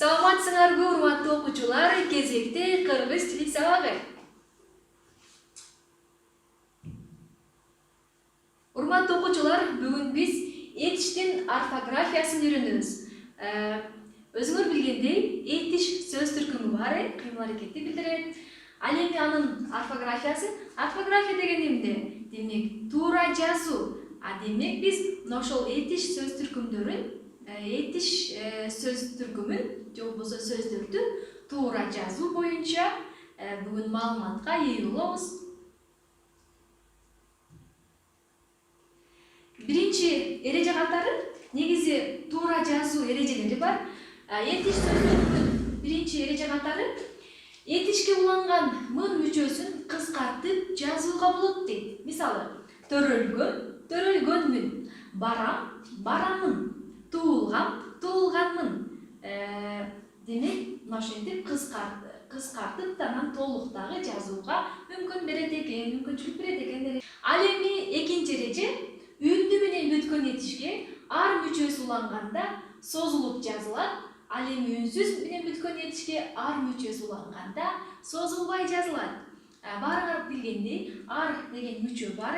Саламатсыңарбы, урматтуу окуучулар, кезекте кыргыз тили сабагы. Урматтуу окуучулар, бүгүн биз этиштин орфографиясын үйрөнөбүз. Өзүңөр билгендей, этиш сөз түркүмү бар, кыймыл аракетти билдирет. Ал эми анын орфография деген эмне? Демек, туура жазуу. Демек биз ошол этиш сөз түркүмдөрүн, этиш сөз түркүмүн же болбосо сөздөрдү туура жазуу боюнча бүгүн маалыматка ээ болобуз. Биринчи эреже катары негизи туура жазуу эрежелери бар. Этиш сөздөрүнүн биринчи эреже катары этишке уланган мын мүчөсүн кыскартып жазууга болот дейт. Мисалы, төрөлгөн, төрөлгөнмүн, барам, барамын, туулган, туулганмын. Демек, ошентип кыскартып анан толуктагы жазууга мүмкүнчүлүк берет экен. Ал эми экинчи эреже үндү менен бүткөн этишке ар мүчөсү уланганда созулуп жазылат. Ал эми үнсүз менен бүткөн этишке ар мүчөсү уланганда созулбай жазылат. Баарыңар билгендей, ар деген мүчө бар.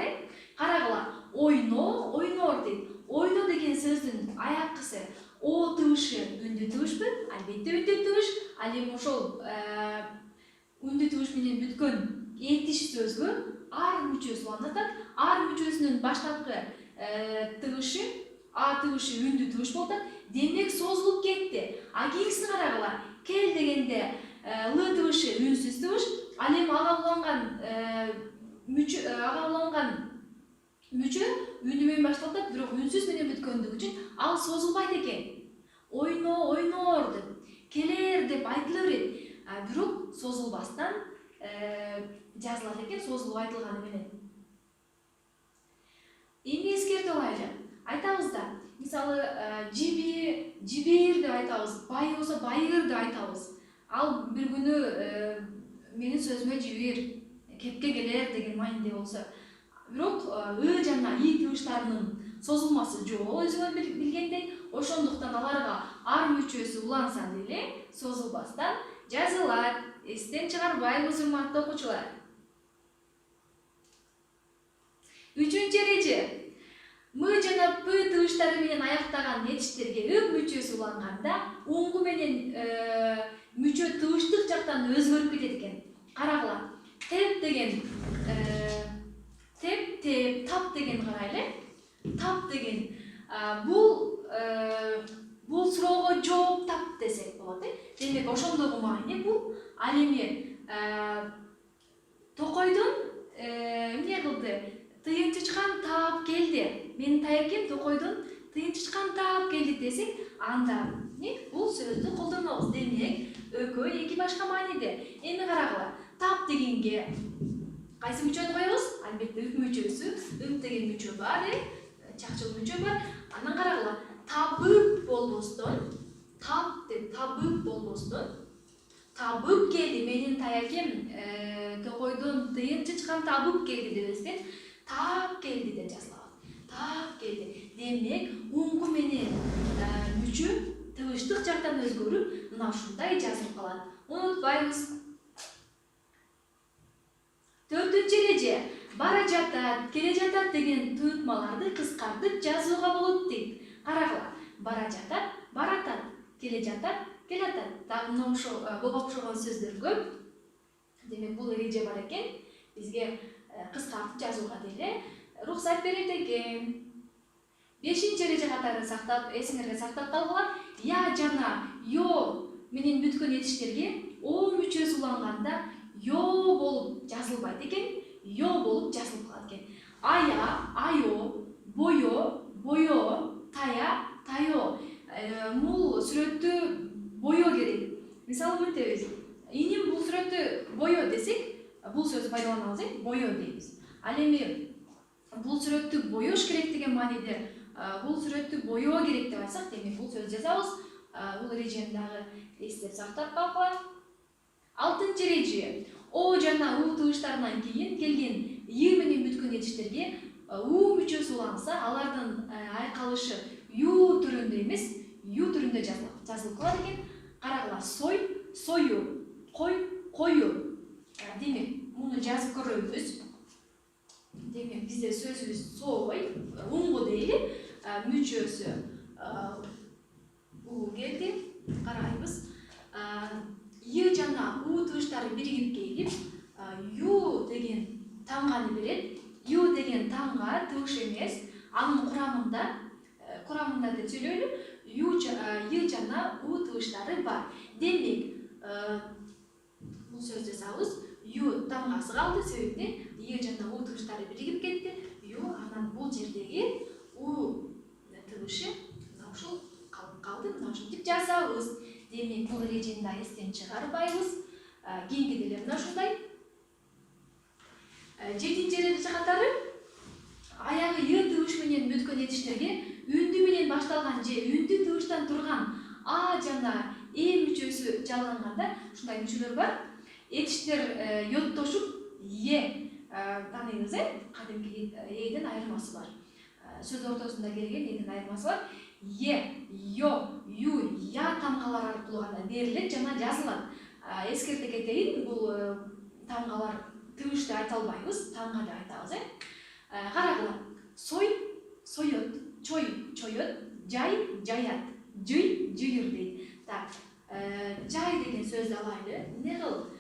Карагыла, ойно, ойнор дейт. Ойно деген сөздүн аякчысы о тыбышы үндү тыбышпы? Албетте үндү тыбыш. Ал эми ошол үндү тыбыш менен бүткөн этиш сөзгө ар мүчөсү уланат. Ар мүчөсүнүн баштапкы тыбышы а тыбышы үндү тыбыш болот. Демек созулуп кетти. Кийинкисин карагыла. Кел дегенде л тыбышы үнсүз тыбыш. Ал эми ага уланган мүчө үндү менен башталат, бирок үнсүз менен бүткөндүгү үчүн ал созулбайт экен. Ойно, ойнор деп, келер деп айтыла берет. Бирок созулбастан жазылат экен, созулуп айтылганы менен. Эми эскертип алайлы. Айтабыз да, мисалы, жиби, жибир деп айтабыз, бай болсо байыр деп айтабыз. Ал бир күнү менин сөзүмө жибир, кепке келер деген мааниде болсо. Бирок жана и тыбыштарынын созулмасы жок, өзүңөр билгендей, ошондуктан аларга ар мүчөсү уланса деле созулбастан жазылат. Эстен чыгарбайбыз, урматтуу окуучулар. Үчүнчү эреже. М жана П тыбыштары менен аяктаган этиштерге Ө мүчөсү уланганда уңгу менен мүчө тыбыштык жактан өзгөрүп кетет экен. Карагыла. Теп деген теп, тап деген карайлы. Тап деген бул суроого жооп тап десек болот. Демек, ошондогу маани бул. Ал эми токойдон эмне кылды? Тыйын чычкан таап келди. Менин таякем токойдон тыйын чычкан таап келди десек, анда бул сөздү колдонобуз. Демек, экөө эки башка мааниде. Эми карагыла. Тап дегенге кайсы мүчөнү коебуз? Албетте үп мүчөсү. Үп деген мүчө бар, чакчыл мүчө бар. Андан карагыла. Табып болбостон, тап деп табып болбостон, табып келди, менин таякем токойдон тыйын чычкан табып келди дебестен, тап келди деп жазылат. Тап келди. Демек, уңгу менен мүчө тыбыштык жактан өзгөрүп, мына ушундай жазылып калат. Унутпайбыз. Төртүнчү эреже. Бара жатат, келе жатат деген туйутмаларды кыскартып жазууга болот дейт. Карагыла. Бара жатат, баратат, келе жатат, келатат. Дагы мына ошол буга окшогон сөздөргө демек бул эреже бар экен. Бизге кыскартып жазууга деле уруксат берет экен. Бешинчи эреже катары эсиңерге сактап калгыла. Я жана ё менен бүткөн этиштерге о мүчөсү уланганда ё болуп жазылбайт экен, ё болуп жазылып калат экен. Ая, айо, бойо, бойо, тая, тайо. Бул сүрөттү бойо керек. Мисалы мынтебиз. Иним бул сүрөттү бойо десек, бул сөздү пайдаланабыз, бойо дейбиз. Ал эми бул сүрөттү боёш керек деген мааниде бул сүрөттү боё керек деп айтсак, демек бул сөздү жазабыз. Бул эрежени дагы эстеп сактап калгыла. Алтынчы эреже. О жана У тыбыштарынан кийин келген И менен бүткөн этиштерге У мүчөсү уланса, алардын айкалышы Ю түрүндө эмес, Ю түрүндө жазылып калат экен. Карагыла, сой, сою, кой, кою. Демек, муну жазып көрөбүз. Демек, бизде сөзүбүз сой, уңгу дейли, мүчөсү у келди. Карайбыз. И жана у тыбыштары биригип келип, ю деген таңганы берет. Ю деген таңга тыбыш эмес. Анын курамында деп сүйлөйлү. И жана у тыбыштары бар. Демек, бул сөздү жазабыз. Ю таңгасы калды, себеби и жана у тыбыштары биригип кетти. Ю, анан бул жердеги у тыбышы мына ушул калды, мына ушинтип жазабыз. Демек, бул эрежени да эстен чыгарбайбыз. Кийинки деле мына ушундай. 7-нчи эреже катары аягы ы тыбыш менен бүткөн этиштерге үндү менен башталган же үндү тыбыштан турган а жана мүчөсү жалганганда ушундай мүчөлөр бар. Этиштер йоттошуп таныйбыз, кадимки эден айырмасы бар. Сөз ортосунда келген эден айырмасы бар. Йо, ю, я тамгалар аркылуу гана берилет жана жазылат. Эскерте кетейин, бул тамгалар тыбышты айта албайбыз, тамга деп айтабыз. Карагыла, сой, соёт, чой, чоёт, жай, жаят, жый, жыйыр дейт. Так, жай деген сөздү алайлы. Эмне кыл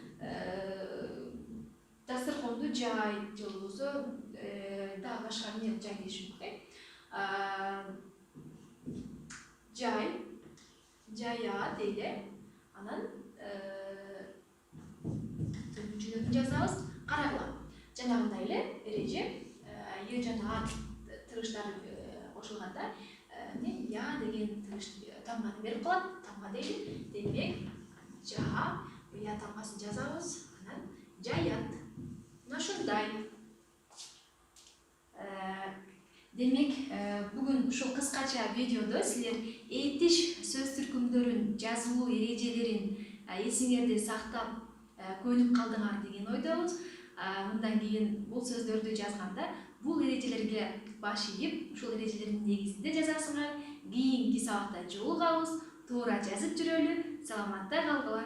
дастархонду жай же болбосо дагы башка эмне жай дешим керек. Жай, жая дейли. Анан мүчөлөрүн жазабыз. Карагыла, жанагындай эле эреже е жана а тыбыштары кошулганда я деген тамганы берип калат. Тамга дейли. Демек, я тамгасын жазабыз. Анан жаят. Мына ушундай. Демек, бүгүн ушул кыскача видеодо силер этиш сөз түркүмдөрүн, жазылуу эрежелерин эсиңерде сактап көнүп калдыңар деген ойдобуз. Мындан кийин бул сөздөрдү жазганда бул эрежелерге баш ийип, ушул эрежелердин негизинде жазасыңар. Кийинки сабакта жолугабыз. Туура жазып жүрөлү. Саламатта калгыла.